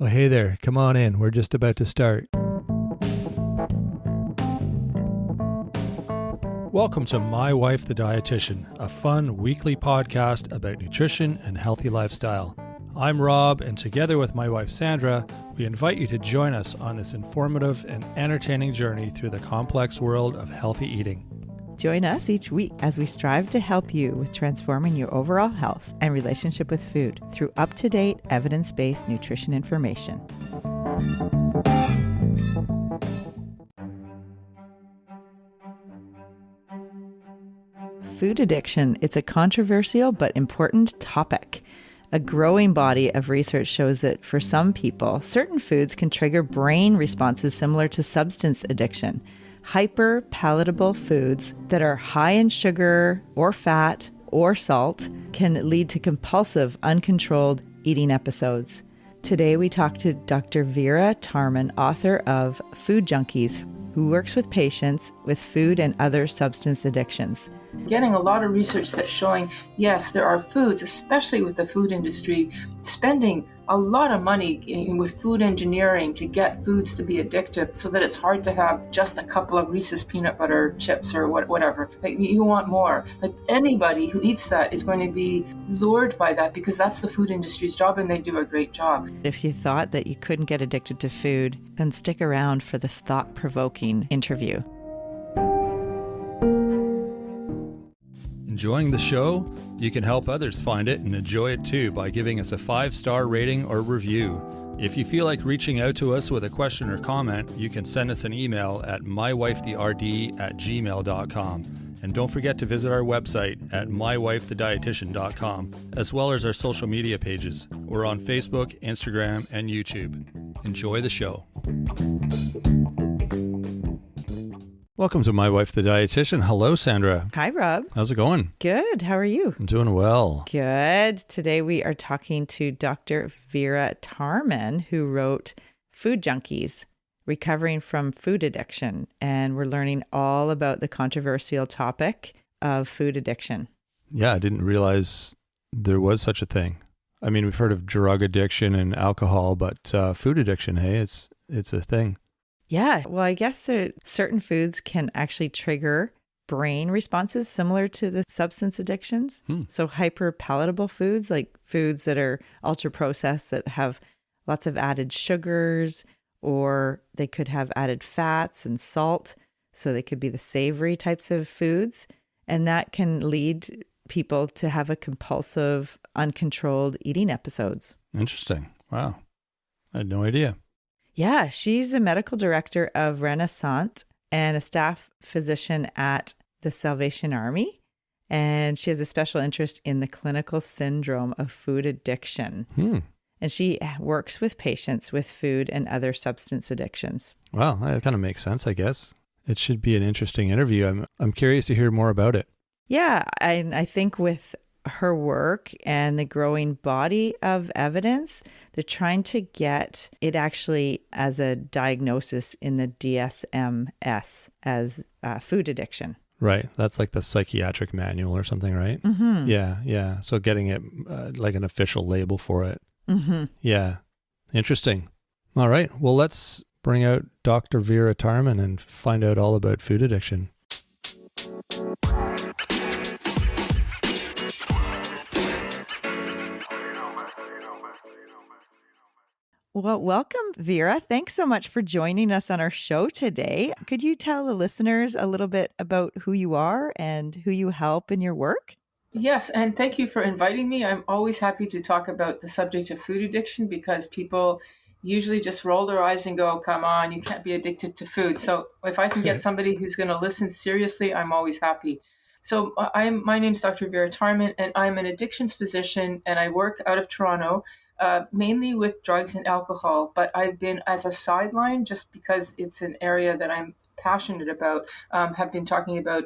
Oh, hey there. Come on in. We're just about to start. Welcome to My Wife the Dietitian, a fun weekly podcast about nutrition and healthy lifestyle. I'm Rob, and together with my wife Sandra, we invite you to join us on this informative and entertaining journey through the complex world of healthy eating. Join us each week as we strive to help you with transforming your overall health and relationship with food through up-to-date, evidence-based nutrition information. Food addiction, it's a controversial but important topic. A growing body of research shows that for some people, certain foods can trigger brain responses similar to substance addiction. Hyperpalatable foods that are high in sugar or fat or salt can lead to compulsive, uncontrolled eating episodes. Today we talk to Dr. Vera Tarman, author of Food Junkies, who works with patients with food and other substance addictions. Getting a lot of research that's showing, yes, there are foods, especially with the food industry, spending a lot of money with food engineering to get foods to be addictive so that it's hard to have just a couple of Reese's peanut butter chips or whatever. Like, you want more. Like, anybody who eats that is going to be lured by that because that's the food industry's job, and they do a great job. If you thought that you couldn't get addicted to food, then stick around for this thought-provoking interview. Enjoying the show? You can help others find it and enjoy it too by giving us a 5-star rating or review. If you feel like reaching out to us with a question or comment, you can send us an email at mywifetherd@gmail.com. And don't forget to visit our website at mywifethedietitian.com, as well as our social media pages. We're on Facebook, Instagram, and YouTube. Enjoy the show. Welcome to My Wife the Dietitian. Hello, Sandra. Hi, Rob. How's it going? Good. How are you? I'm doing well. Good. Today we are talking to Dr. Vera Tarman, who wrote Food Junkies, Recovering from Food Addiction. And we're learning all about the controversial topic of food addiction. Yeah, I didn't realize there was such a thing. I mean, we've heard of drug addiction and alcohol, but food addiction, hey, it's a thing. Yeah, well, I guess that certain foods can actually trigger brain responses similar to the substance addictions. So hyperpalatable foods, like foods that are ultra processed that have lots of added sugars, or they could have added fats and salt. So they could be the savory types of foods. And that can lead people to have a compulsive, uncontrolled eating episodes. Interesting. Wow. I had no idea. Yeah, she's a medical director of Renascent and a staff physician at the Salvation Army. And she has a special interest in the clinical syndrome of food addiction. And she works with patients with food and other substance addictions. Wow, that kind of makes sense, I guess. It should be an interesting interview. I'm curious to hear more about it. Yeah, I think with her work and the growing body of evidence, they're trying to get it actually as a diagnosis in the DSM-S as food addiction. Right. That's like the psychiatric manual or something, right? Mm-hmm. Yeah. So getting it like an official label for it. Mm-hmm. Yeah. Interesting. All right. Well, let's bring out Dr. Vera Tarman and find out all about food addiction. Well, welcome, Vera. Thanks so much for joining us on our show today. Could you tell the listeners a little bit about who you are and who you help in your work? Yes, and thank you for inviting me. I'm always happy to talk about the subject of food addiction because people usually just roll their eyes and go, come on, you can't be addicted to food. So if I can get somebody who's going to listen seriously, I'm always happy. So my name's Dr. Vera Tarman, and I'm an addictions physician, and I work out of Toronto, mainly with drugs and alcohol. But I've been as a sideline, just because it's an area that I'm passionate about, have been talking about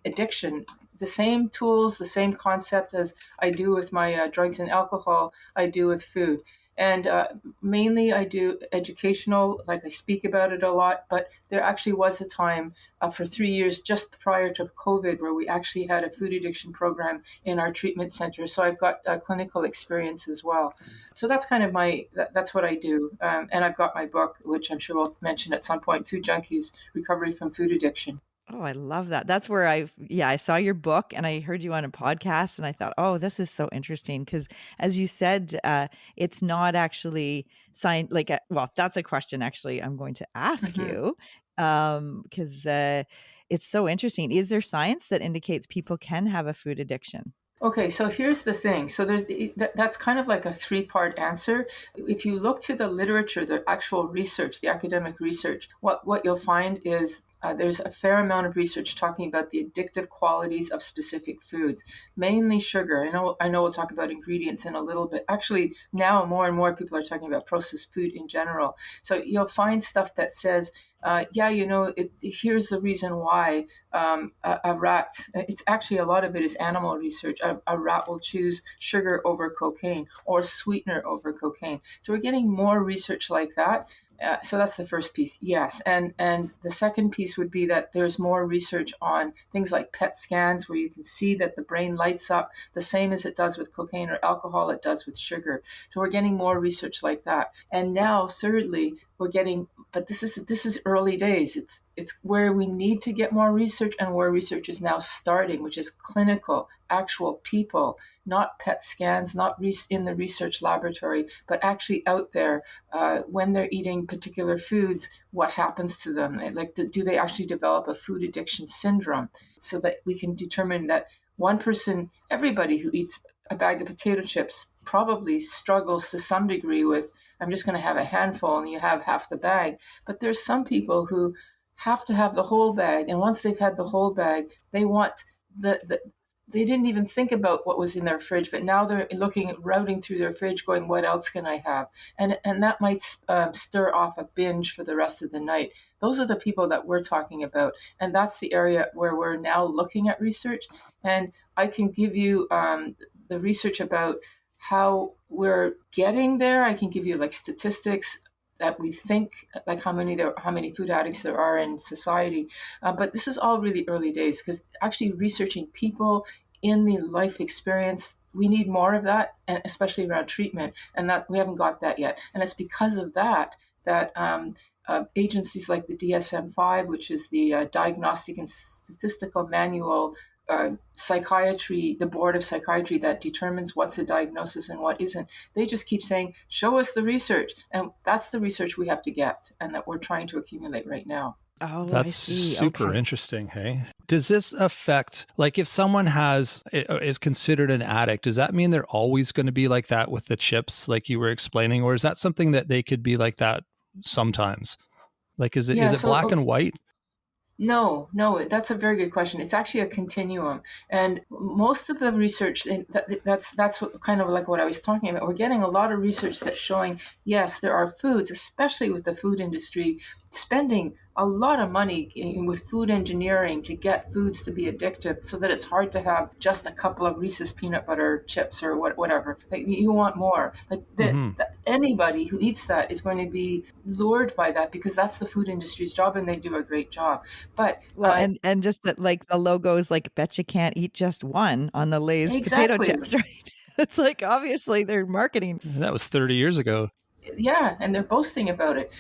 addiction. The same tools, the same concept as I do with my drugs and alcohol, I do with food. And mainly I do educational, like I speak about it a lot, but there actually was a time for 3 years just prior to COVID where we actually had a food addiction program in our treatment center. So I've got clinical experience as well. So that's kind of that's what I do. And I've got my book, which I'm sure we'll mention at some point, Food Junkies, Recovery from Food Addiction. Oh, I love that. That's where I saw your book and I heard you on a podcast and I thought, oh, this is so interesting. Because as you said, it's not actually science, well, that's a question actually I'm going to ask you because it's so interesting. Is there science that indicates people can have a food addiction? Okay, so here's the thing. So that's kind of like a three-part answer. If you look to the literature, the actual research, the academic research, what you'll find is there's a fair amount of research talking about the addictive qualities of specific foods, mainly sugar. I know we'll talk about ingredients in a little bit. Actually, now more and more people are talking about processed food in general. So you'll find stuff that says, here's the reason why a rat, it's actually a lot of it is animal research. A rat will choose sugar over cocaine or sweetener over cocaine. So we're getting more research like that. So that's the first piece, yes. And the second piece would be that there's more research on things like PET scans where you can see that the brain lights up the same as it does with cocaine or alcohol, it does with sugar. So we're getting more research like that. And now, thirdly, we're getting, but this is early days. It's where we need to get more research and where research is now starting, which is clinical, actual people, not PET scans, not in the research laboratory, but actually out there when they're eating particular foods, what happens to them? Like, do they actually develop a food addiction syndrome so that we can determine that one person, everybody who eats a bag of potato chips probably struggles to some degree with, I'm just going to have a handful and you have half the bag. But there's some people who have to have the whole bag. And once they've had the whole bag, they want they didn't even think about what was in their fridge, but now they're routing through their fridge going, what else can I have? And that might stir off a binge for the rest of the night. Those are the people that we're talking about. And that's the area where we're now looking at research. And I can give you the research about how we're getting there. I can give you like statistics that we think, like how many food addicts there are in society. But this is all really early days because actually researching people in the life experience, we need more of that, and especially around treatment. And that we haven't got that yet. And it's because of that agencies like the DSM-5, which is the Diagnostic and Statistical Manual psychiatry, the board of psychiatry that determines what's a diagnosis and what isn't, they just keep saying, show us the research. And that's the research we have to get and that we're trying to accumulate right now. Oh, that's super interesting. Hey, does this affect, like if someone is considered an addict, does that mean they're always going to be like that with the chips, like you were explaining? Or is that something that they could be like that sometimes? Like, is it black and white? No, that's a very good question. It's actually a continuum. And most of the research, that's what, kind of like what I was talking about. We're getting a lot of research that's showing, yes, there are foods, especially with the food industry, spending a lot of money with food engineering to get foods to be addictive so that it's hard to have just a couple of Reese's peanut butter chips or whatever. Like, you want more. Like anybody who eats that is going to be lured by that because that's the food industry's job and they do a great job. But and just that, like the logo is like, bet you can't eat just one on the Lay's potato chips, right? It's like, obviously they're marketing. That was 30 years ago. Yeah, and they're boasting about it.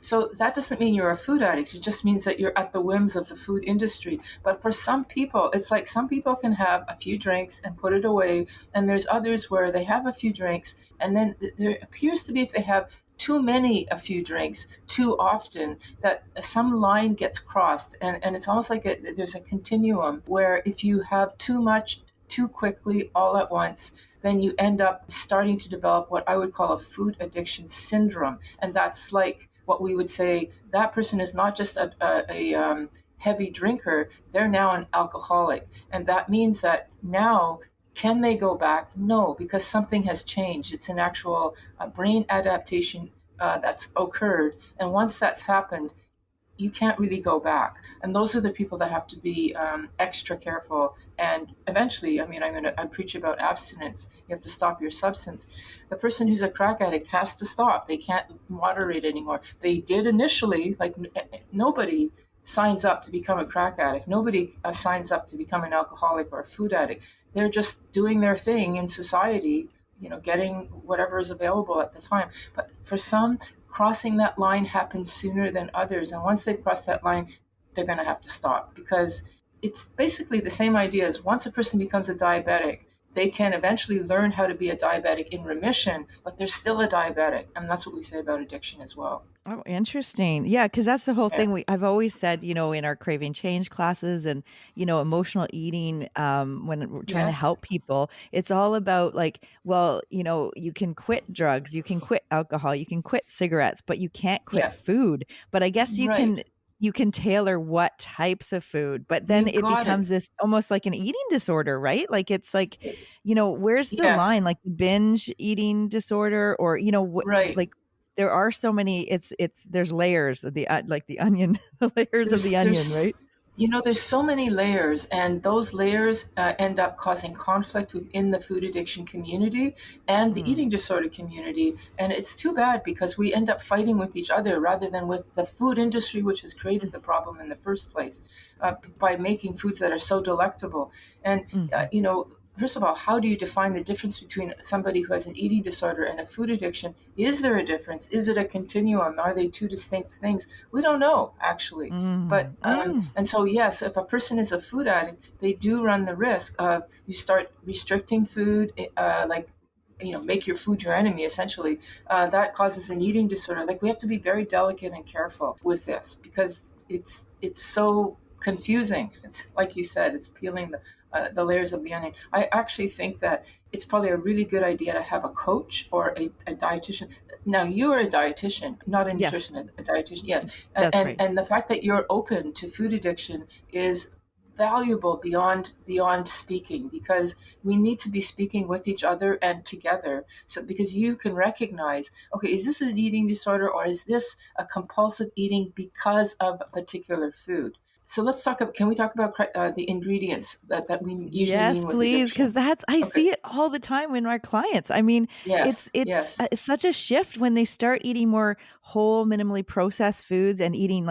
So that doesn't mean you're a food addict. It just means that you're at the whims of the food industry. But for some people, it's like some people can have a few drinks and put it away. And there's others where they have a few drinks. And then there appears to be, if they have a few drinks too often, that some line gets crossed. And it's almost like there's a continuum where if you have too much too quickly all at once, then you end up starting to develop what I would call a food addiction syndrome. And that's like what we would say, that person is not just a heavy drinker, they're now an alcoholic. And that means that now, can they go back? No, because something has changed. It's an actual brain adaptation that's occurred. And once that's happened, you can't really go back. And those are the people that have to be extra careful. And eventually, I mean, I preach about abstinence. You have to stop your substance. The person who's a crack addict has to stop. They can't moderate anymore. They did initially, like nobody signs up to become a crack addict. Nobody signs up to become an alcoholic or a food addict. They're just doing their thing in society, getting whatever is available at the time. But for some, crossing that line happens sooner than others. And once they've crossed that line, they're going to have to stop, because it's basically the same idea as once a person becomes a diabetic, they can eventually learn how to be a diabetic in remission, but they're still a diabetic. And that's what we say about addiction as well. Oh, interesting. Yeah, because that's the whole thing. I've always said, in our craving change classes and, emotional eating, when we're trying to help people, it's all about like, well, you can quit drugs, you can quit alcohol, you can quit cigarettes, but you can't quit food. But I guess you can tailor what types of food, but then it becomes this almost like an eating disorder, right? Like, it's like, where's the line, like the binge eating disorder, or, like, there are so many, there's layers of like the onion, the layers of the onion, right? There's so many layers, and those layers end up causing conflict within the food addiction community and the eating disorder community. And it's too bad, because we end up fighting with each other rather than with the food industry, which has created the problem in the first place, by making foods that are so delectable. And, first of all, how do you define the difference between somebody who has an eating disorder and a food addiction? Is there a difference? Is it a continuum? Are they two distinct things? We don't know, actually. But and so, yes, if a person is a food addict, they do run the risk of, you start restricting food, make your food your enemy, essentially. That causes an eating disorder. Like, we have to be very delicate and careful with this, because it's so confusing. It's like you said, it's peeling the layers of the onion. I actually think that it's probably a really good idea to have a coach or a dietitian. Now, you are a dietitian, not a nutritionist, a dietitian. Yes. Right. And the fact that you're open to food addiction is valuable beyond speaking, because we need to be speaking with each other and together. So, because you can recognize, okay, is this an eating disorder, or is this a compulsive eating because of a particular food? So let's can we talk about the ingredients that we usually mean with please, because I see it all the time in our clients. I mean, it's such a shift when they start eating more whole, minimally processed foods and eating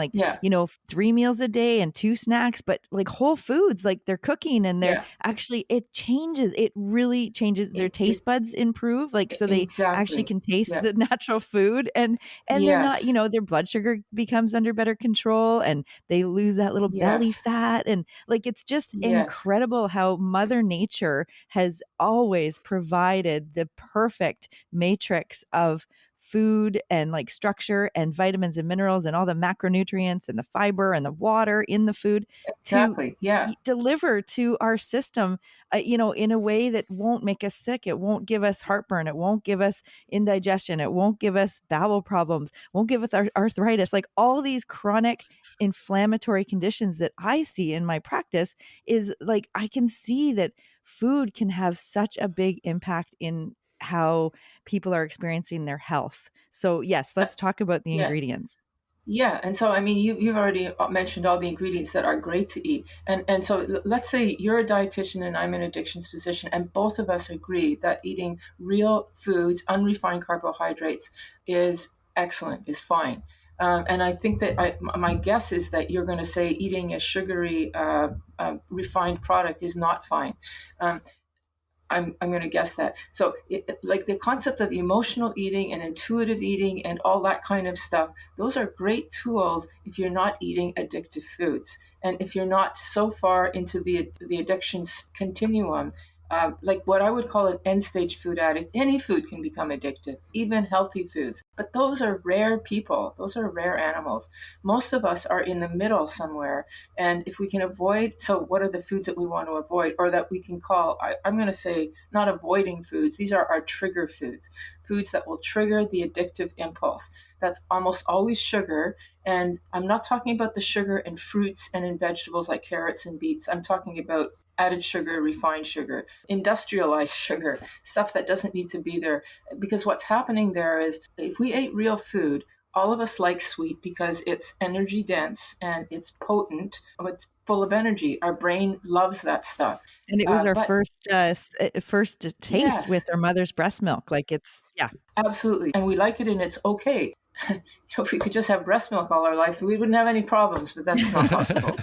3 meals a day and 2 snacks, but like whole foods, like they're cooking and they're actually, it really changes. Their taste buds improve, so they actually can taste the natural food, and they're not, their blood sugar becomes under better control, and they lose that little belly fat, and it's just incredible how Mother Nature has always provided the perfect matrix of food and structure and vitamins and minerals and all the macronutrients and the fiber and the water in the food to deliver to our system, in a way that won't make us sick. It won't give us heartburn. It won't give us indigestion. It won't give us bowel problems. Won't give us arthritis. Like all these chronic inflammatory conditions that I see in my practice is I can see that food can have such a big impact in how people are experiencing their health. So yes, let's talk about the ingredients. Yeah. And so, I mean, you've already mentioned all the ingredients that are great to eat. And so let's say you're a dietitian and I'm an addictions physician, and both of us agree that eating real foods, unrefined carbohydrates is excellent, is fine. And I think that my guess is that you're going to say eating a sugary, refined product is not fine. I'm going to guess that. So the concept of emotional eating and intuitive eating and all that kind of stuff, those are great tools if you're not eating addictive foods. And if you're not so far into the addictions continuum, like what I would call an end-stage food addict. Any food can become addictive, even healthy foods. But those are rare people. Those are rare animals. Most of us are in the middle somewhere. And if we can avoid, so what are the foods that we want to avoid, or that we can call, I'm going to say not avoiding foods. These are our trigger foods, foods that will trigger the addictive impulse. That's almost always sugar. And I'm not talking about the sugar in fruits and in vegetables like carrots and beets. I'm talking about added sugar, refined sugar, industrialized sugar, stuff that doesn't need to be there. Because what's happening there is if we ate real food, all of us like sweet because it's energy dense and it's potent. It's full of energy. Our brain loves that stuff. And it was our But first taste yes, with our mother's breast milk. Like it's, yeah. absolutely. And we like it and it's okay. If we could just have breast milk all our life, we wouldn't have any problems, but that's not possible.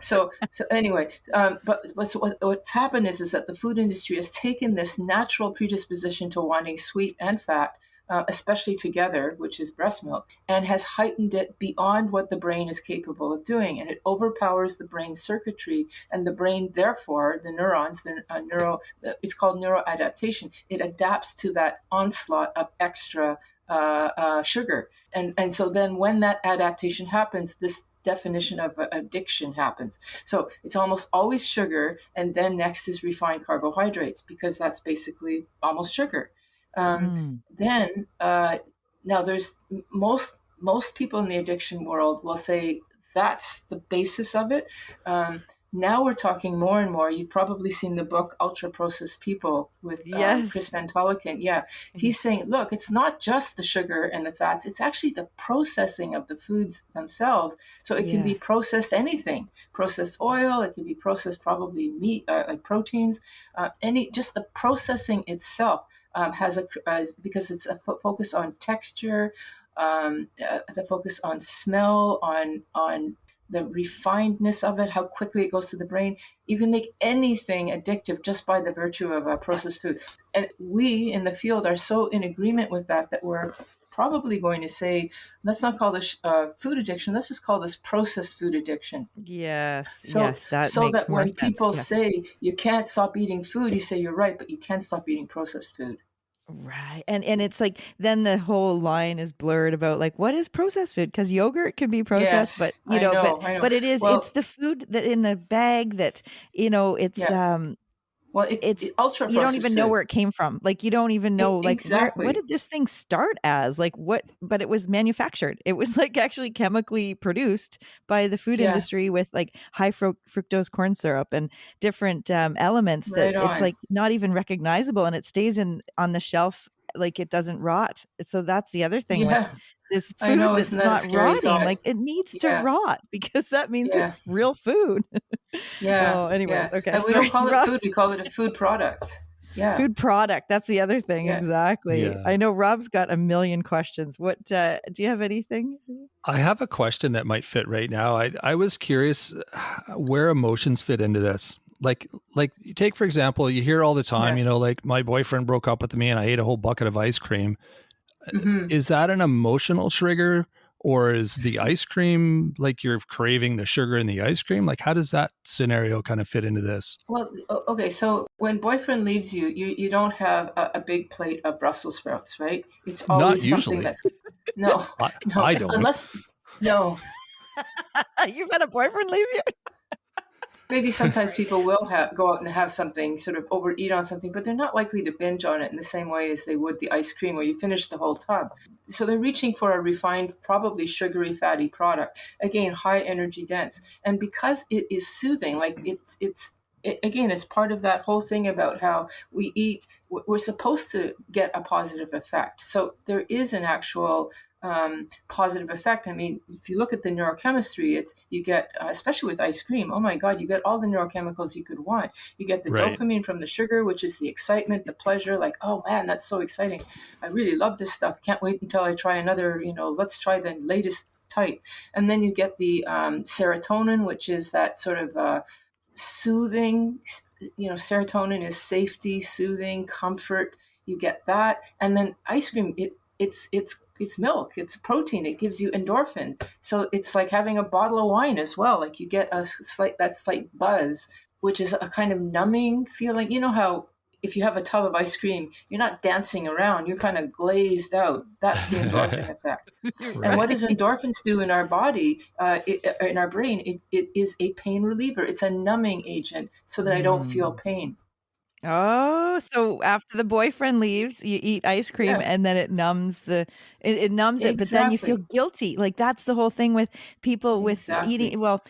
So anyway, but what's happened is that the food industry has taken this natural predisposition to wanting sweet and fat, especially together, which is breast milk, and has heightened it beyond what the brain is capable of doing. And it overpowers the brain circuitry, and the brain, therefore, the neurons, it's called neuroadaptation. It adapts to that onslaught of extra sugar. And so then when that adaptation happens, this definition of addiction happens. So it's almost always sugar, and then next is refined carbohydrates, because that's basically almost sugar. Then now there's most people in the addiction world will say that's the basis of it. Now we're talking more and more. You've probably seen the book Ultra Processed People with Chris Van Tollekin. Yeah, he's saying, look, it's not just the sugar and the fats. It's actually the processing of the foods themselves. So it can be processed anything, processed oil. It can be processed probably meat, like proteins. Just the processing itself has because it's a focus on texture, the focus on smell, on the refinedness of it, how quickly it goes to the brain. You can make anything addictive just by the virtue of processed food. And we in the field are so in agreement with that we're probably going to say, let's not call this food addiction, let's just call this processed food addiction. Yes, so that when sense. people say you can't stop eating food, you say you're right, but you can stop eating processed food. Right. And it's like, then the whole line is blurred about like, what is processed food? Because yogurt can be processed, Yes, but I know. but it's the food that in the bag that, it's, well, it's ultra processed. You don't even know where it came from. Like, you don't even know, like, exactly. what did this thing start as? Like, but it was manufactured. It was like actually chemically produced by the food industry with like high fructose corn syrup and different elements that it's like not even recognizable, and it stays on the shelf like it doesn't rot. So that's the other thing with this food that's not rotting. Thought? Like, it needs to rot, because that means it's real food. Anyways, okay. And we don't call it food; we call it a food product. Yeah, food product. That's the other thing. Exactly. Yeah. I know Rob's got a million questions. What do you have anything? I have a question that might fit right now. I was curious where emotions fit into this. Like you take, for example, you hear all the time, like my boyfriend broke up with me and I ate a whole bucket of ice cream. Mm-hmm. Is that an emotional trigger, or is the ice cream like you're craving the sugar in the ice cream? Like, how does that scenario kind of fit into this? Well, okay. So when boyfriend leaves you, you don't have a big plate of Brussels sprouts, right? It's always something that's no. I don't. Unless no. You've had a boyfriend leave you? Maybe sometimes people will go out and have something, sort of overeat on something, but they're not likely to binge on it in the same way as they would the ice cream, where you finish the whole tub. So they're reaching for a refined, probably sugary, fatty product. Again, high energy dense. And because it is soothing, like it's part of that whole thing about how we eat, we're supposed to get a positive effect. So there is an actual positive effect. I mean, if you look at the neurochemistry, you get, especially with ice cream, oh my God, you get all the neurochemicals you could want. You get the dopamine from the sugar, which is the excitement, the pleasure, like, oh man, that's so exciting. I really love this stuff. Can't wait until I try another, let's try the latest type. And then you get the serotonin, which is that sort of soothing, serotonin is safety, soothing, comfort. You get that. And then ice cream, it's milk, it's protein, it gives you endorphin. So it's like having a bottle of wine as well. Like, you get that slight buzz, which is a kind of numbing feeling. You know how if you have a tub of ice cream, you're not dancing around, you're kind of glazed out. That's the endorphin effect. Right. And what does endorphins do in our body, in our brain? It is a pain reliever. It's a numbing agent so that I don't feel pain. Oh, so after the boyfriend leaves, you eat ice cream Yeah, and then it numbs it numbs it, but then you feel exactly. guilty. Like that's the whole thing with people with Exactly. eating, well,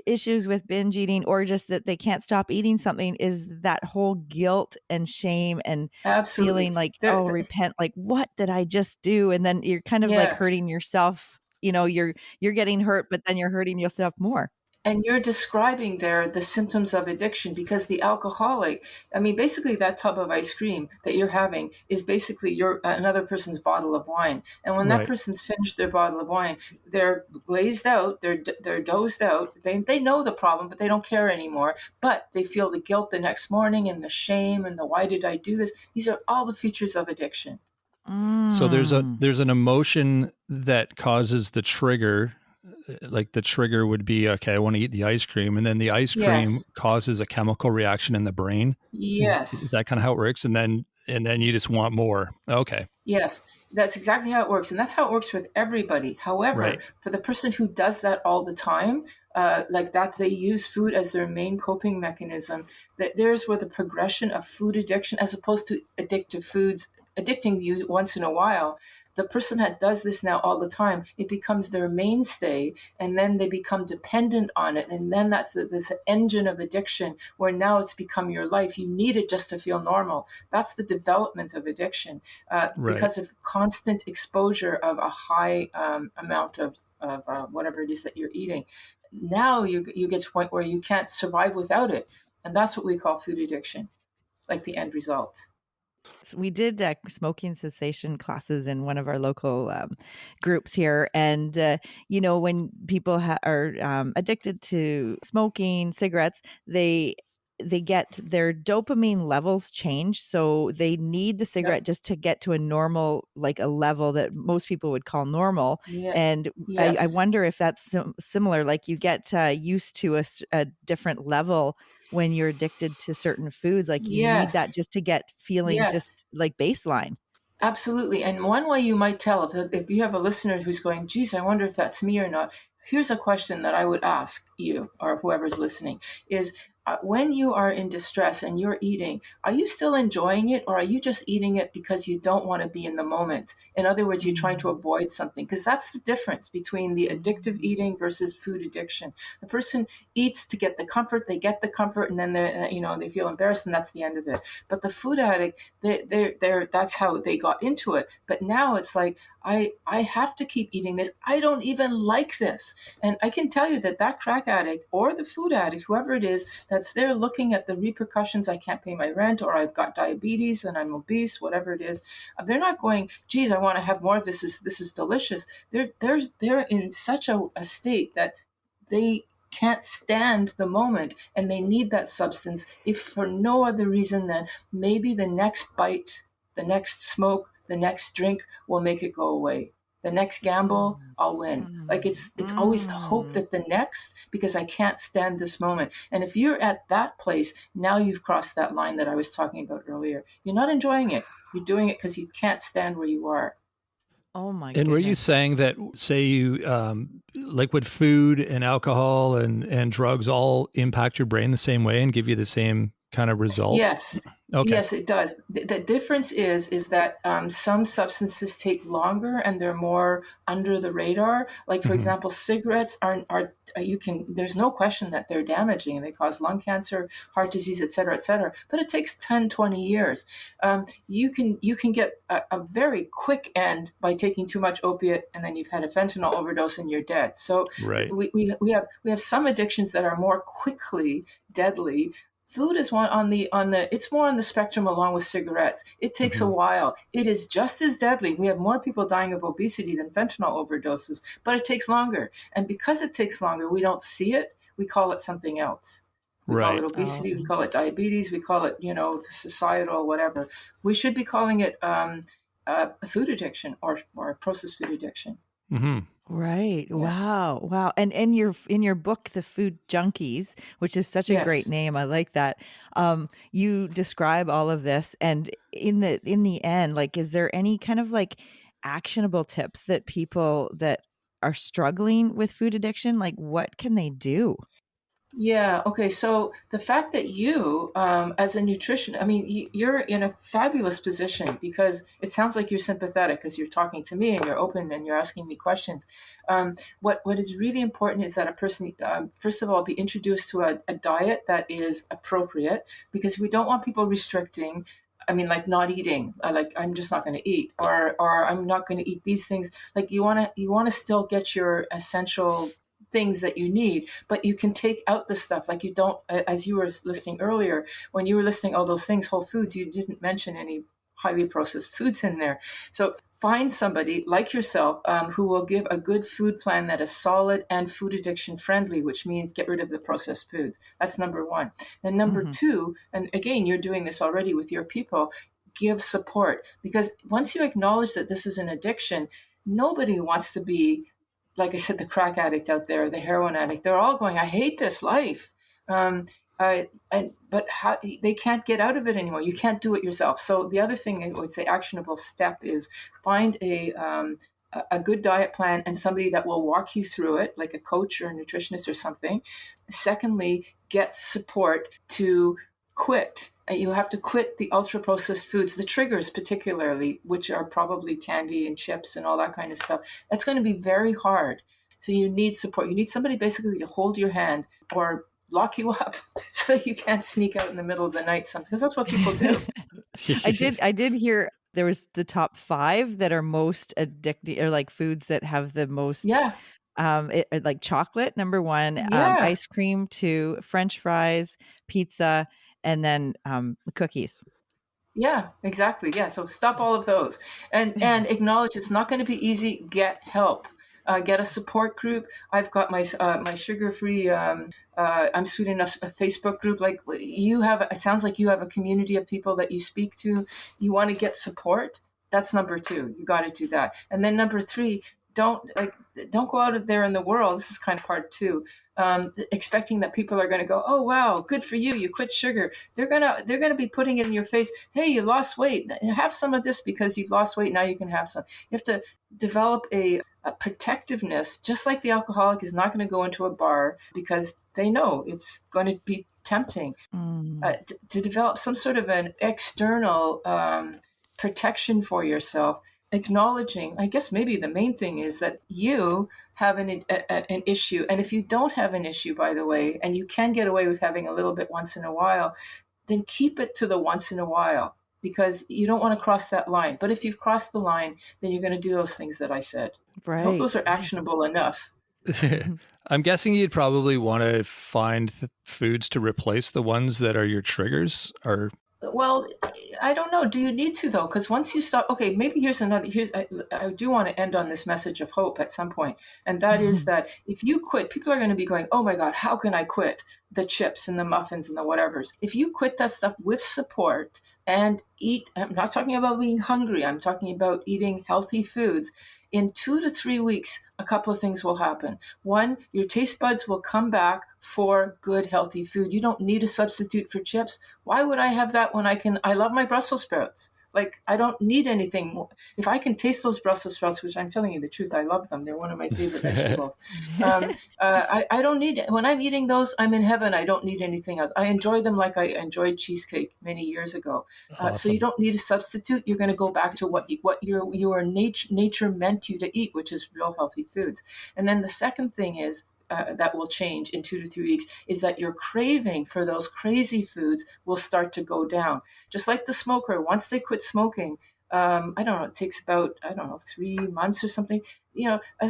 issues with binge eating or just that they can't stop eating something is that whole guilt and shame and Absolutely. feeling like, There, oh, repent, like what did I just do? And then you're kind of like yeah. hurting yourself. You're getting hurt, but then you're hurting yourself more. And you're describing there the symptoms of addiction because the alcoholic, I mean, basically that tub of ice cream that you're having is basically your another person's bottle of wine. And when that Right. person's finished their bottle of wine, they're glazed out, they're dozed out. They know the problem, but they don't care anymore. But they feel the guilt the next morning and the shame and the why did I do this? These are all the features of addiction. So Mm. there's an emotion that causes the trigger. Like the trigger would be, okay, I want to eat the ice cream, and then the ice cream Yes. causes a chemical reaction in the brain. Is Yes. that kind of how it works? And then you just want more. Okay. Yes, that's exactly how it works. And that's how it works with everybody. However, Right. for the person who does that all the time, like that, they use food as their main coping mechanism, that there's where the progression of food addiction, as opposed to addictive foods, addicting you once in a while. The person that does this now all the time, it becomes their mainstay, and then they become dependent on it. And then that's this engine of addiction where now it's become your life. You need it just to feel normal. That's the development of addiction Right. because of constant exposure of a high amount of whatever it is that you're eating. Now you get to a point where you can't survive without it. And that's what we call food addiction, like the end result. We did smoking cessation classes in one of our local groups here, and when people are addicted to smoking cigarettes, they get their dopamine levels change, so they need the cigarette Yep. just to get to a normal, like a level that most people would call normal. Yeah. And I Yes. wonder if that's similar, like you get used to a different level when you're addicted to certain foods, like you need Yes. that just to get feeling Yes. just like baseline. Absolutely. And one way you might tell if you have a listener who's going, geez, I wonder if that's me or not. Here's a question that I would ask you or whoever's listening is when you are in distress and you're eating, are you still enjoying it or are you just eating it because you don't want to be in the moment? In other words, you're trying to Mm. avoid something because that's the difference between the addictive Mm. eating versus food addiction. The person eats to get the comfort, they get the comfort and then they feel embarrassed and that's the end of it. But the food addict, they're that's how they got into it. But now it's like I have to keep eating this. I don't even like this. And I can tell you that crack addict or the food addict, whoever it is, that's there looking at the repercussions. I can't pay my rent, or I've got diabetes and I'm obese, whatever it is. They're not going, geez, I want to have more of this. This is delicious. They're in such a state that they can't stand the moment and they need that substance if for no other reason than maybe the next bite, the next smoke, the next drink will make it go away. The next gamble, Mm. I'll win. Like Mm. it's always the hope Mm. that the next, because I can't stand this moment. And if you're at that place, now you've crossed that line that I was talking about earlier. You're not enjoying it. You're doing it because you can't stand where you are. Oh my And were you goodness. saying that, say you, liquid food and alcohol and drugs all impact your brain the same way and give you the same kind of results? Yes, Okay. yes, it does. The difference is that some substances take longer and they're more under the radar. Like for Hmm. example, cigarettes are you can. There's no question that they're damaging. They cause lung cancer, heart disease, et cetera, et cetera. But it takes 10, 20 years. You can get a very quick end by taking too much opiate, and then you've had a fentanyl overdose and you're dead. So Right. we have some addictions that are more quickly deadly. Food is one on the it's more on the spectrum along with cigarettes. It takes a Hmm. while. It is just as deadly. We have more people dying of obesity than fentanyl overdoses, but it takes longer. And because it takes longer, we don't see it. We call it something else. We call it Right. Oh, obesity, we call it interesting. diabetes, we call it, societal, whatever. We should be calling it food addiction or processed food addiction. Hmm. Right. Yeah. Wow. Wow. And in your book, The Food Junkies, which is such a great Yes. name. I like that. You describe all of this, and in the end, like, is there any kind of like actionable tips that people that are struggling with food addiction, like what can they do? Yeah. Okay. So the fact that you, as a nutrition, I mean, you're in a fabulous position because it sounds like you're sympathetic because you're talking to me and you're open and you're asking me questions. What is really important is that a person, first of all, be introduced to a diet that is appropriate because we don't want people restricting. I mean, like not eating, like I'm just not going to eat, or I'm not going to eat these things. Like you want to still get your essential things that you need, but you can take out the stuff like you don't, as you were listing earlier, when you were listing all those things, whole foods, you didn't mention any highly processed foods in there. So find somebody like yourself who will give a good food plan that is solid and food addiction friendly, which means get rid of the processed foods. That's number one. Then number two, and again, you're doing this already with your people, give support, because once you acknowledge that this is an addiction, nobody wants to be, like I said, the crack addict out there, the heroin addict. They're all going, I hate this life. But how, they can't get out of it anymore. You can't do it yourself. So the other thing I would say, actionable step, is find a good diet plan and somebody that will walk you through it, like a coach or a nutritionist or something. Secondly, get support to quit. You have to quit the ultra processed foods, the triggers particularly, which are probably candy and chips and all that kind of stuff. That's going to be very hard. So you need support. You need somebody basically to hold your hand or lock you up so that you can't sneak out in the middle of the night, because that's what people do. I did hear there was the top 5 that are most addictive, or like foods that have the most, Yeah. like chocolate, number 1, Yeah. ice cream, 2, French fries, pizza, and then cookies. Yeah, exactly. Yeah. So stop all of those and acknowledge it's not going to be easy. Get help. Get a support group. I've got my sugar-free, I'm Sweet Enough, a Facebook group. Like you have, it sounds like you have a community of people that you speak to. You want to get support. That's number 2. You got to do that. And then number 3, don't go out there in the world. This is kind of part 2. Expecting that people are going to go, oh wow, good for you, you quit sugar. They're gonna be putting it in your face. Hey, you lost weight. Have some of this because you've lost weight. Now you can have some. You have to develop a protectiveness, just like the alcoholic is not going to go into a bar because they know it's going to be tempting. To develop some sort of an external protection for yourself, acknowledging, I guess maybe the main thing is that you have an issue. And if you don't have an issue, by the way, and you can get away with having a little bit once in a while, then keep it to the once in a while, because you don't want to cross that line. But if you've crossed the line, then you're going to do those things that I said. Right. I hope those are actionable enough. I'm guessing you'd probably want to find foods to replace the ones that are your triggers, or... Well, I don't know. Do you need to, though? Because once you stop, okay, maybe I do want to end on this message of hope at some point. And that is that if you quit, people are going to be going, oh my God, how can I quit the chips and the muffins and the whatevers? If you quit that stuff with support and eat, I'm not talking about being hungry. I'm talking about eating healthy foods. In 2 to 3 weeks, a couple of things will happen. One, your taste buds will come back for good, healthy food. You don't need a substitute for chips. Why would I have that when I love my Brussels sprouts? Like, I don't need anything more. If I can taste those Brussels sprouts, which I'm telling you the truth, I love them. They're one of my favorite vegetables. I don't need it. When I'm eating those, I'm in heaven. I don't need anything else. I enjoy them like I enjoyed cheesecake many years ago. Awesome. So you don't need a substitute. You're going to go back to what your nature meant you to eat, which is real healthy foods. And then the second thing is, that will change in 2 to 3 weeks, is that your craving for those crazy foods will start to go down. Just like the smoker, once they quit smoking, I don't know, it takes about, 3 months or something.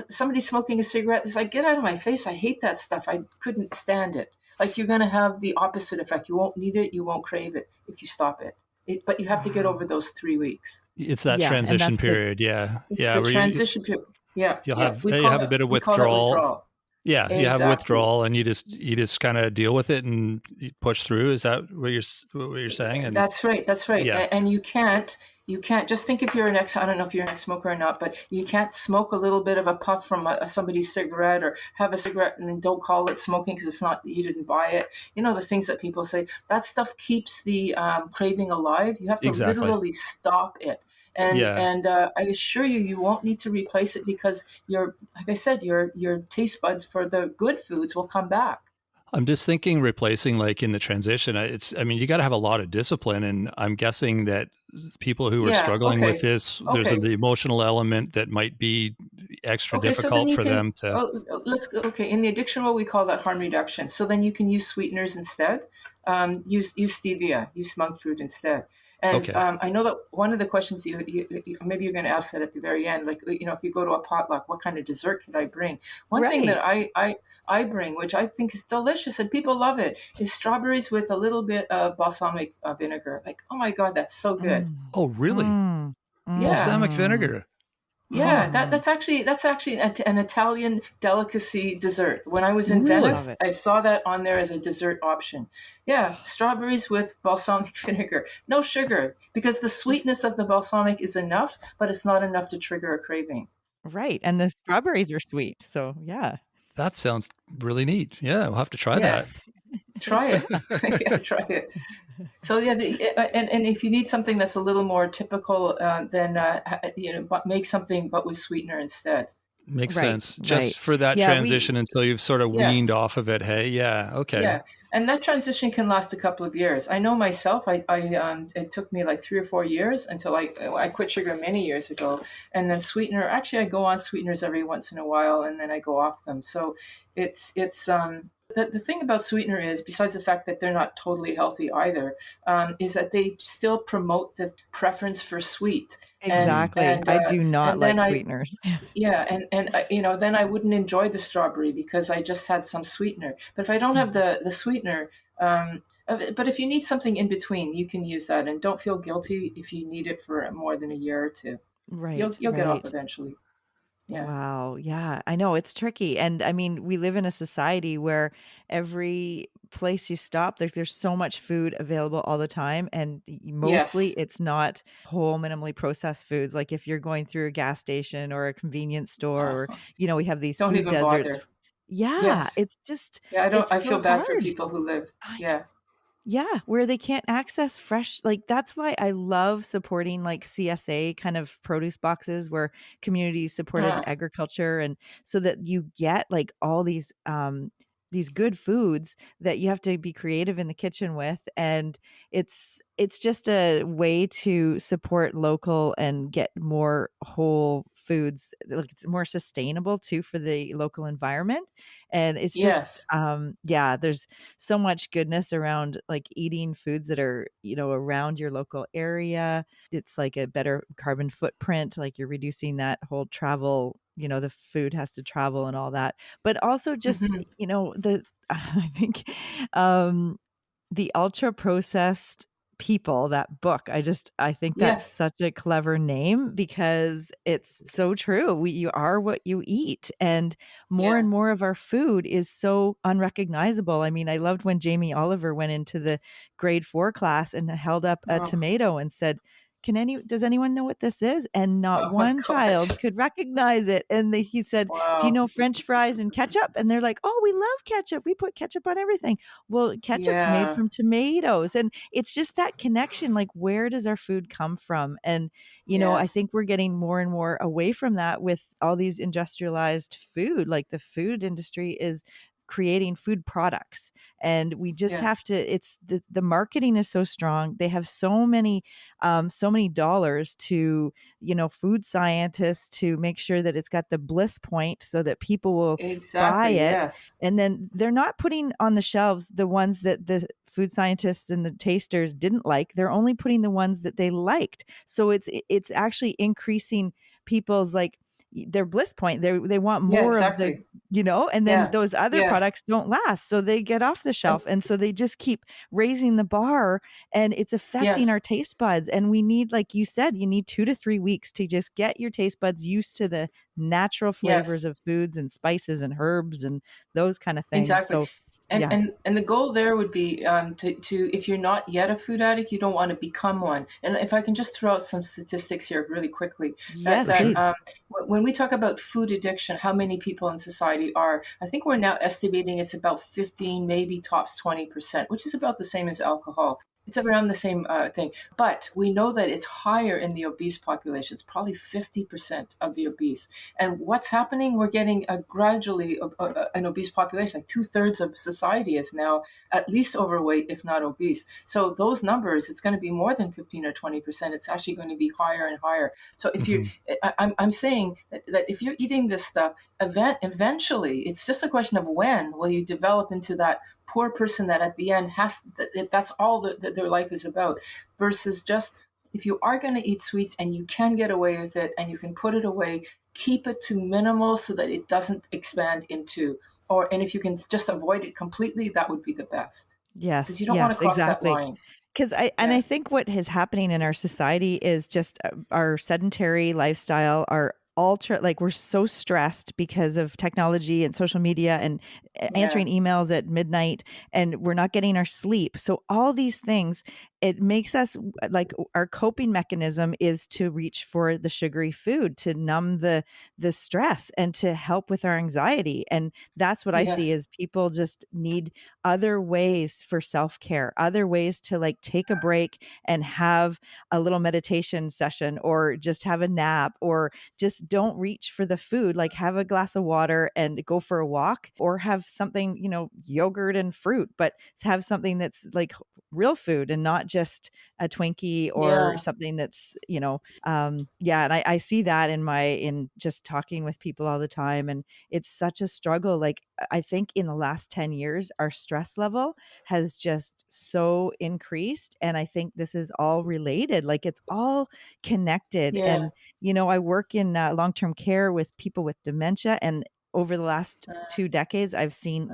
Somebody smoking a cigarette, it's like, get out of my face. I hate that stuff. I couldn't stand it. Like, you're going to have the opposite effect. You won't need it. You won't crave it if you stop it. But you have to get over those 3 weeks. It's that transition period. It's the transition period. Yeah. You'll have a bit of withdrawal. Yeah, exactly. You have withdrawal, and you just kind of deal with it and push through. Is that what you're saying? And that's right. Yeah. And you can't just think, if you're I don't know if you're an ex-smoker or not, but you can't smoke a little bit of a puff from somebody's cigarette, or have a cigarette and then don't call it smoking because it's not, you didn't buy it. The things that people say, that stuff keeps the craving alive. You have to literally stop it. And I assure you, you won't need to replace it, because like I said, your taste buds for the good foods will come back. I'm just thinking replacing like in the transition, I mean, you got to have a lot of discipline. And I'm guessing that people who are Yeah. struggling with Okay. this, there's Okay. the emotional element that might be extra Okay. So then difficult you for can, them to. let's go. Okay. In the addiction world, we call that harm reduction. So then you can use sweeteners instead. Use stevia, use monk fruit instead. And Okay. I know that one of the questions maybe you're going to ask that at the very end, like, if you go to a potluck, what kind of dessert could I bring? One thing that Right. I bring, which I think is delicious and people love it, is strawberries with a little bit of balsamic vinegar. Like, oh my God, that's so good. Mm. Oh, really? Mm. Yeah. Balsamic Mm. vinegar. Yeah, Huh. that's actually an Italian delicacy dessert. When I was in Really? Love Venice, it. I saw that on there as a dessert option. Yeah, strawberries with balsamic vinegar, no sugar, because the sweetness of the balsamic is enough, but it's not enough to trigger a craving. Right. And the strawberries are sweet. So yeah. That sounds really neat. Yeah, we'll have to try Yeah, that. try it. Yeah, try it. So yeah, and if you need something that's a little more typical, then make something but with sweetener instead. Makes Right. sense. Right. Just for that Yeah. transition until you've sort of weaned Yes. off of it. Hey, yeah, okay. Yeah, and that transition can last a couple of years. I know myself. It took me like 3 or 4 years until I quit sugar many years ago, and then sweetener. Actually, I go on sweeteners every once in a while, and then I go off them. So it's the thing about sweetener is, besides the fact that they're not totally healthy either, is that they still promote the preference for sweet, and Mm. Exactly. I do not and then like I sweeteners. yeah, and then I wouldn't enjoy the strawberry because I just had some sweetener. But if I don't have the sweetener, but if you need something in between, you can use that, and don't feel guilty if you need it for more than a year or two. You'll Right. you'll get off Right. eventually. Yeah. Wow. Yeah, I know it's tricky. And I mean, we live in a society where every place you stop, there's so much food available all the time. And mostly Yes. it's not whole, minimally processed foods. Like if you're going through a gas station or a convenience store, or, Uh, we have these don't food even deserts. bother. Yeah, Yes. it's just, Yeah. I don't. it's I feel so bad for hard. people who live. I Yeah. Yeah, where they can't access fresh, like, that's why I love supporting, like, CSA kind of produce boxes where community supported Uh, agriculture, and so that you get, like, all these good foods that you have to be creative in the kitchen with, and it's just a way to support local and get more whole foods, like, it's more sustainable too for the local environment, and it's just, yes. yeah, there's so much goodness around like eating foods that are, around your local area. It's like a better carbon footprint, like you're reducing that whole travel, the food has to travel and all that. But also just, Hmm. the I think um the ultra processed people, that book, I think that's Yes. such a clever name because it's so true. You are what you eat, and Yeah. more of our food is so unrecognizable. I mean, I loved when Jamie Oliver went into the grade 4 class and held up a Oh. tomato and said, does anyone know what this is? And not Oh my one God. child could recognize it. And he said, do you Wow. know French fries and ketchup? And they're like, oh, we love ketchup. We put ketchup on everything. Well, ketchup's made Yeah. from tomatoes, and it's just that connection, like, where does our food come from? And, I Yes. think we're getting more and more away from that with all these industrialized food. Like, the food industry is creating food products, and we just Yeah. have to, it's the marketing is so strong. They have so many dollars to, food scientists to make sure that it's got the bliss point so that people will buy Exactly. it, Yes. and then they're not putting on the shelves the ones that the food scientists and the tasters didn't like. They're only putting the ones that they liked. So it's actually increasing people's, like, their bliss point. They want Yeah. more of the, Exactly. and then Yeah. those other Yeah. products don't last. So they get off the And shelf. And so they just keep raising the bar, and it's affecting yes. our taste buds. And we need, like you said, you need 2 to 3 weeks to just get your taste buds used to the natural Yes. flavors of foods and spices and herbs and those kind of things. Exactly. So And yeah. and the goal there would be to if you're not yet a food addict, you don't want to become one. And if I can just throw out some statistics here really quickly, that Yes, that Sure. please. when we talk about food addiction, how many people in society are? I think we're now estimating it's about 15, maybe tops 20%, which is about the same as alcohol. It's around the same thing. But we know that it's higher in the obese population. It's probably 50% of the obese. And what's happening? We're getting a gradually an obese population. Like 2/3 of society is now at least overweight, if not obese. So those numbers, it's going to be more than 15 or 20%. It's actually going to be higher and higher. So if you, I'm saying that if you're eating this stuff, eventually, it's just a question of when will you develop into that poor person that at the end that's all that their life is about, versus just, if you are going to eat sweets and you can get away with it and you can put it away, keep it to minimal so that it doesn't expand into, and if you can just avoid it completely, that would be the best. Because Yes, you don't want to yes, cross that exactly. line. Because I think what is happening in our society is just our sedentary lifestyle, our like we're so stressed because of technology and social media and answering emails at midnight, and we're not getting our sleep. So all these things, it makes us like, our coping mechanism is to reach for the sugary food to numb the stress and to help with our anxiety. And that's what I see, is people just need other ways for self-care, other ways to like take a break and have a little meditation session, or just have a nap, or just don't reach for the food, like have a glass of water and go for a walk, or have something, yogurt and fruit, but have something that's like real food and not just a Twinkie or something that's, and I see that in just talking with people all the time. And it's such a struggle. Like, I think in the last 10 years, our stress level has just so increased. And I think this is all related, like it's all connected. And, I work in long-term care with people with dementia. And over the last 2 decades, I've seen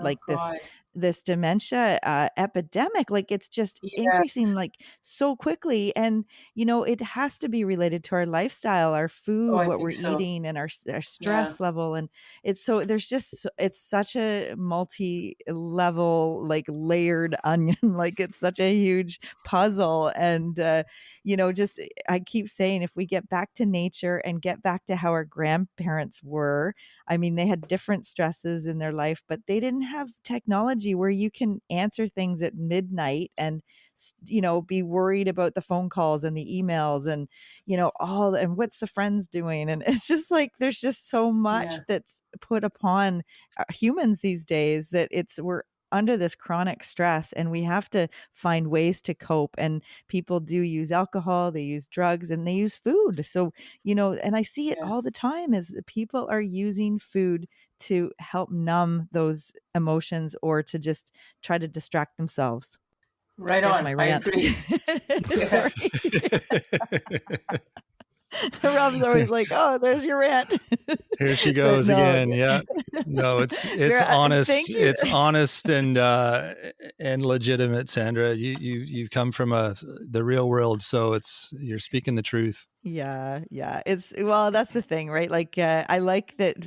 this dementia epidemic. Like it's just increasing like so quickly. And, it has to be related to our lifestyle, our food, what we're eating, and our stress level. And it's it's such a multi-level, like layered onion. Like it's such a huge puzzle. And, just, I keep saying, if we get back to nature and get back to how our grandparents were, I mean, they had different stresses in their life, but they didn't have technology where you can answer things at midnight and, be worried about the phone calls and the emails and, and what's the friends doing. And it's just like, there's just so much that's put upon humans these days that we're under this chronic stress, and we have to find ways to cope. And people do use alcohol, they use drugs, and they use food. So, and I see it all the time, is people are using food to help numb those emotions or to just try to distract themselves. Right. There's on. my I rant. agree. Sorry. Rob's always like, "Oh, there's your rant." Here she goes again. Yeah. No, it's honest. It's honest and legitimate, Sandra. You come from the real world, so you're speaking the truth. Yeah. That's the thing, right? Like, I like that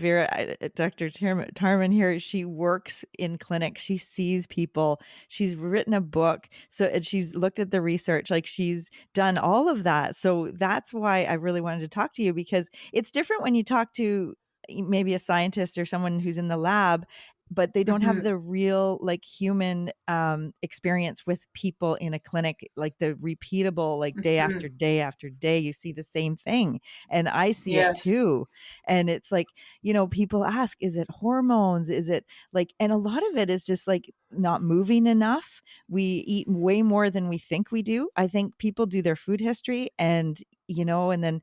Dr. Tarman here, she works in clinics. She sees people. She's written a book. And she's looked at the research, like she's done all of that. So that's why I really wanted to talk to you, because it's different when you talk to maybe a scientist or someone who's in the lab, but they don't have the real like human experience with people in a clinic, like the repeatable, like day after day after day, you see the same thing. And I see it too. And it's like, people ask, is it hormones? Is it like, and a lot of it is just like not moving enough. We eat way more than we think we do. I think people do their food history and, and then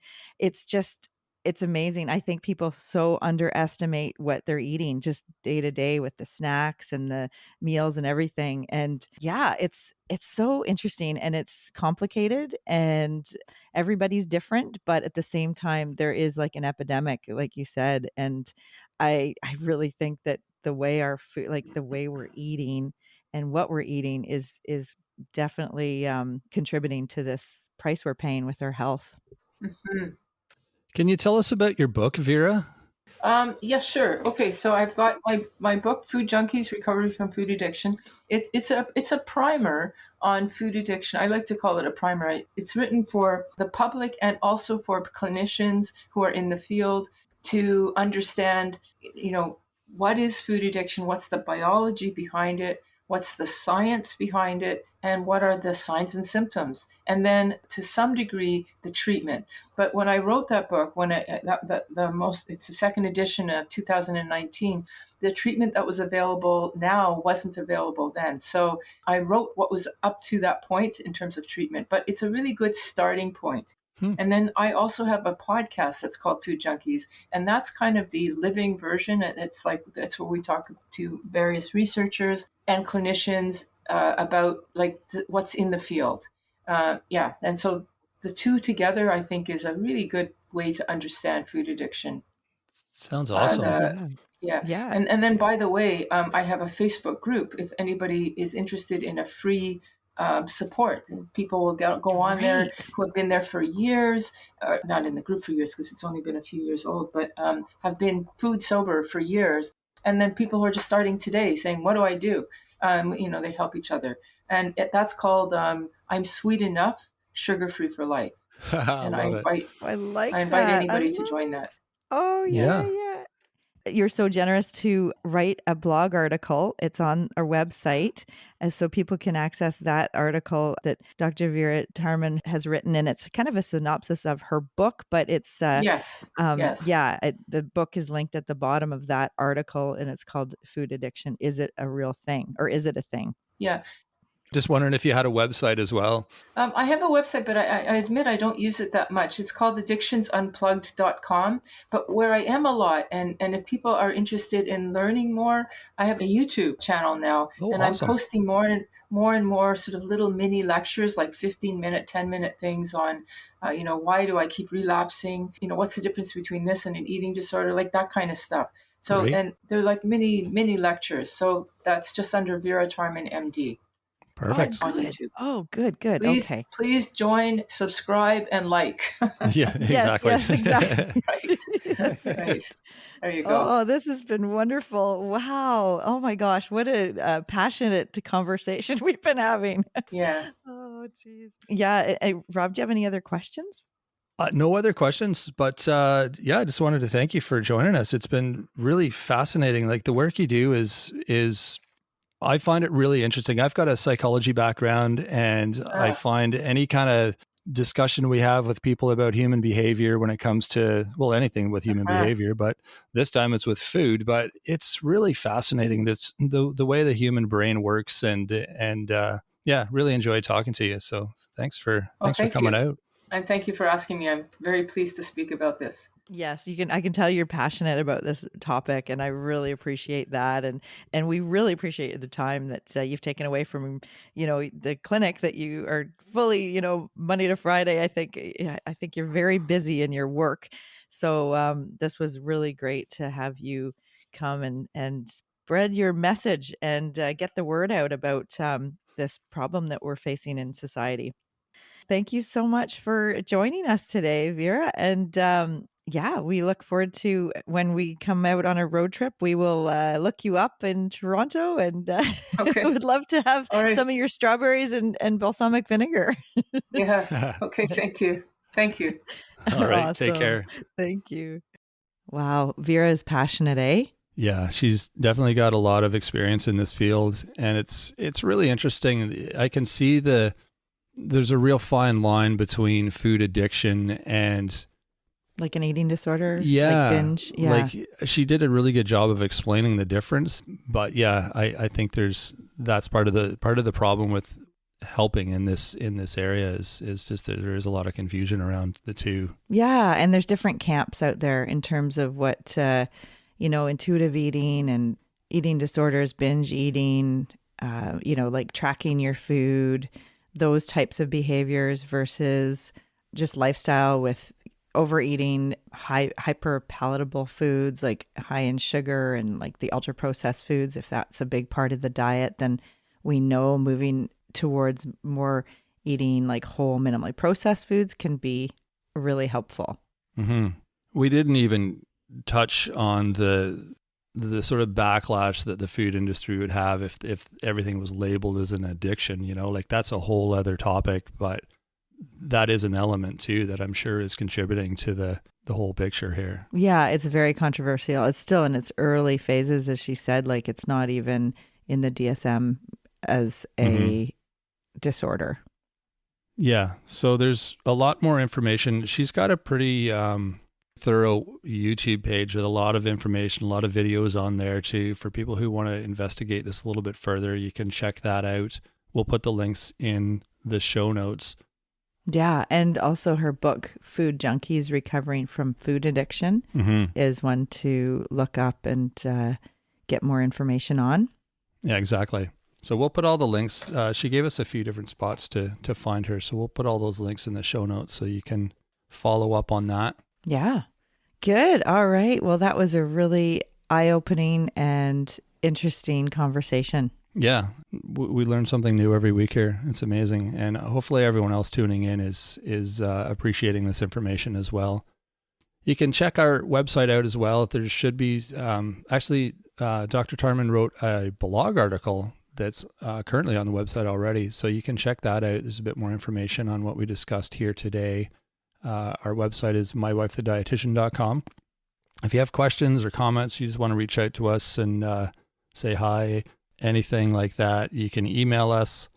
it's amazing. I think people so underestimate what they're eating just day to day with the snacks and the meals and everything. And it's so interesting, and it's complicated, and everybody's different. But at the same time, there is like an epidemic, like you said. And I really think that the way our food, like the way we're eating and what we're eating is definitely contributing to this price we're paying with our health. Can you tell us about your book, Vera? Yeah, sure. Okay, so I've got my book, Food Junkies: Recovery from Food Addiction. It's a primer on food addiction. I like to call it a primer. It's written for the public and also for clinicians who are in the field to understand, what is food addiction, what's the biology behind it, what's the science behind it, and what are the signs and symptoms, and then to some degree the treatment. But when I wrote that book, it's the second edition of 2019, the treatment that was available now wasn't available then. So I wrote what was up to that point in terms of treatment, but it's a really good starting point. And then I also have a podcast that's called Food Junkies, and that's kind of the living version. It's like, that's where we talk to various researchers and clinicians about like what's in the field. And so the two together, I think, is a really good way to understand food addiction. Sounds awesome. Yeah. And then, by the way, I have a Facebook group. If anybody is interested in a free support, and people will go on there who have been there for years, or not in the group for years because it's only been a few years old, but have been food sober for years. And then people who are just starting today saying, what do I do? They help each other. And that's called I'm Sweet Enough, Sugar Free for Life. And I invite anybody to join that. Oh, yeah. You're so generous to write a blog article. It's on our website, and so people can access that article that Dr. Vera Tarman has written, and it's kind of a synopsis of her book, but it's yes. The book is linked at the bottom of that article, and it's called Food Addiction. Is it a real thing, or is it a thing? Yeah. Just wondering if you had a website as well. I have a website, but I admit I don't use it that much. It's called addiction.unplugged.com. But where I am a lot, and if people are interested in learning more, I have a YouTube channel now. And awesome. I'm posting more and more sort of little mini lectures, like 15-minute, 10-minute things on, why do I keep relapsing? What's the difference between this and an eating disorder? Like that kind of stuff. So, Great. And they're like mini lectures. So that's just under Vera Tarman, MD. Perfect. On YouTube. Oh, good. Please join, subscribe, and like. Yeah, exactly. Yes, exactly. Right. There you go. Oh, this has been wonderful. Wow. Oh my gosh, what a passionate conversation we've been having. Yeah. Oh, geez. Yeah. Rob, do you have any other questions? No other questions, but I just wanted to thank you for joining us. It's been really fascinating. Like the work you do is I find it really interesting. I've got a psychology background, and I find any kind of discussion we have with people about human behavior when it comes to, anything with human behavior, but this time it's with food, but it's really fascinating. That's the way the human brain works, and really enjoyed talking to you. So thanks for coming out. And thank you for asking me. I'm very pleased to speak about this. Yes, I can tell you're passionate about this topic, and I really appreciate that. And we really appreciate the time that you've taken away from, the clinic that you are fully, Monday to Friday. I think you're very busy in your work. So this was really great to have you come and spread your message and get the word out about this problem that we're facing in society. Thank you so much for joining us today, Vera. And we look forward to when we come out on a road trip. We will look you up in Toronto, and would love to have some of your strawberries and balsamic vinegar. Yeah. Okay. Thank you. All right. Awesome. Take care. Thank you. Wow. Vera is passionate, eh? Yeah, she's definitely got a lot of experience in this field, and it's really interesting. I can see there's a real fine line between food addiction and like an eating disorder. Yeah. Like binge. Yeah. Like she did a really good job of explaining the difference. But yeah, I think that's part of the problem with helping in this area is just that there is a lot of confusion around the two. Yeah. And there's different camps out there in terms of what, intuitive eating and eating disorders, binge eating, like tracking your food, those types of behaviors versus just lifestyle with overeating, hyperpalatable foods like high in sugar and like the ultra processed foods. If that's a big part of the diet, then we know moving towards more eating like whole minimally processed foods can be really helpful. Mm-hmm. We didn't even touch on the sort of backlash that the food industry would have if everything was labeled as an addiction, like that's a whole other topic, but that is an element too that I'm sure is contributing to the whole picture here. Yeah, it's very controversial. It's still in its early phases, as she said, like it's not even in the DSM as a disorder. Yeah. So there's a lot more information. She's got a pretty thorough YouTube page with a lot of information, a lot of videos on there too. For people who want to investigate this a little bit further, you can check that out. We'll put the links in the show notes. Yeah. And also her book, Food Junkies, Recovering from Food Addiction, is one to look up and get more information on. Yeah, exactly. So we'll put all the links. She gave us a few different spots to find her. So we'll put all those links in the show notes so you can follow up on that. Yeah. Good. All right. Well, that was a really eye-opening and interesting conversation. Yeah. We learn something new every week here. It's amazing. And hopefully everyone else tuning in is appreciating this information as well. You can check our website out as well. There should be, actually, Dr. Tarman wrote a blog article that's currently on the website already. So you can check that out. There's a bit more information on what we discussed here today. Our website is mywifethedietitian.com. If you have questions or comments, you just want to reach out to us and say hi, anything like that, you can email us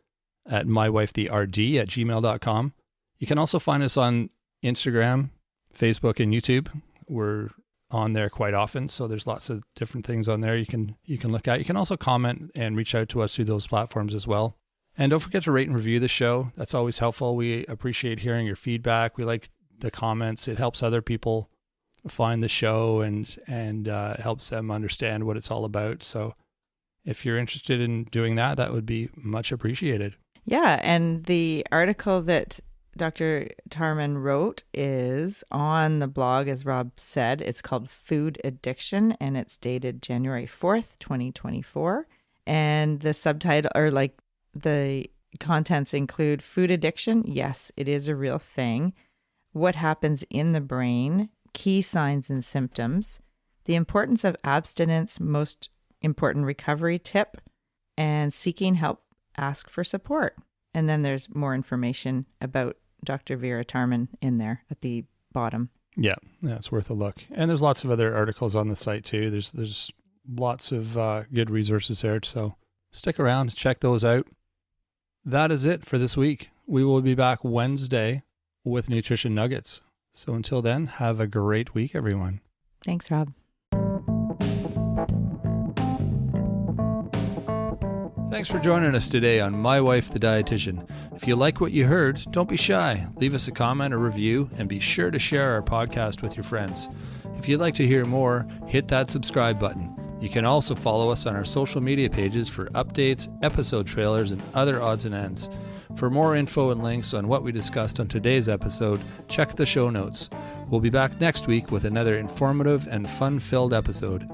at mywifetherd@gmail.com. You can also find us on Instagram, Facebook, and YouTube. We're on there quite often, so there's lots of different things on there you can look at. You can also comment and reach out to us through those platforms as well. And don't forget to rate and review the show. That's always helpful. We appreciate hearing your feedback. We like the comments. It helps other people find the show and helps them understand what it's all about. So if you're interested in doing that, that would be much appreciated. Yeah, and the article that Dr. Tarman wrote is on the blog, as Rob said. It's called Food Addiction, and it's dated January 4th, 2024. And the subtitle, or like the contents include food addiction. Yes, it is a real thing. What happens in the brain, key signs and symptoms, the importance of abstinence, most important recovery tip, and seeking help, ask for support. And then there's more information about Dr. Vera Tarman in there at the bottom. Yeah, it's worth a look. And there's lots of other articles on the site too. There's lots of good resources there. So stick around, check those out. That is it for this week. We will be back Wednesday with Nutrition Nuggets. So until then, have a great week, everyone. Thanks, Rob. Thanks for joining us today on My Wife the Dietitian. If you like what you heard, don't be shy. Leave us a comment or review, and be sure to share our podcast with your friends. If you'd like to hear more, hit that subscribe button. You can also follow us on our social media pages for updates, episode trailers, and other odds and ends. For more info and links on what we discussed on today's episode, check the show notes. We'll be back next week with another informative and fun-filled episode.